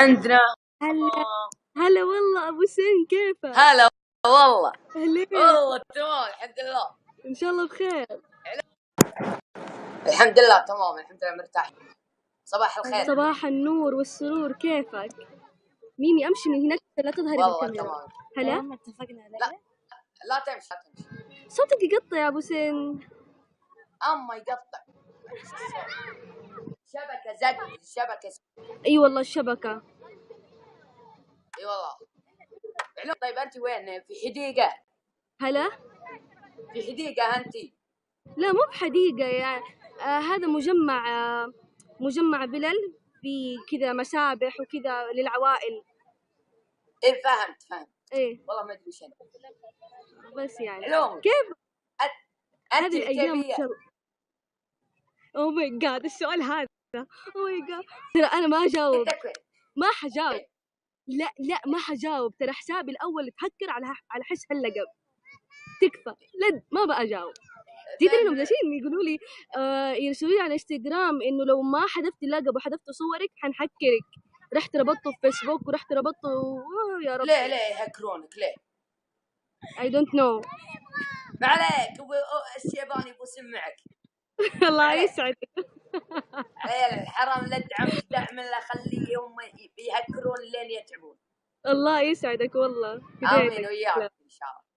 عندنا. هلا والله ابو سين، كيفك؟ هلا والله. اهلين. والله تمام الحمد لله. ان شاء الله بخير. الحمد لله تمام، الحمد لله مرتاح. صباح الخير. صباح النور والسرور، كيفك؟ ميمي امشي من هناك لا تظهري والله بالكاميرا. تمام. هلا. ما اتفقنا على لا تمشي لا تمشي. صوتك يقطع يا ابو سين. اما يقطع. شبكة زق شبكة. اي والله الشبكة. اي والله. طيب انت وين؟ في حديقة؟ هلا. في حديقة انت؟ لا مو بحديقة يعني. هذا مجمع بلل، في كذا مسابح وكذا للعوائل. ايه فهمت. ايه والله ما ادري شنو بس يعني علوم. كيف انت هذه الايام؟ كيفية؟ اوه ماي جاد السؤال هذا، اوه ماي جاد ترى انا ما اجاوب، ما حجاوب. لا ما حجاوب، ترى حسابي الاول تهكر على حس هاللقب. تكفى لا ما بقى اجاوب. تدري انهم جالسين يقولوا لي يرسلوا لي على انستغرام انه لو ما حذفت اللقب وحذفت صورك حنحكرك. رحت ربطته في فيسبوك ورحت ربطته. يا رب ليه يهكرونك ليه؟ I don't know. ما عليك، الشيبان يبغى يسمعك. الله يسعدك. عيال الحرام لا دعم الله، خليهم يهكرون لين يتعبون. الله يسعدك والله. امين وياك ان شاء الله.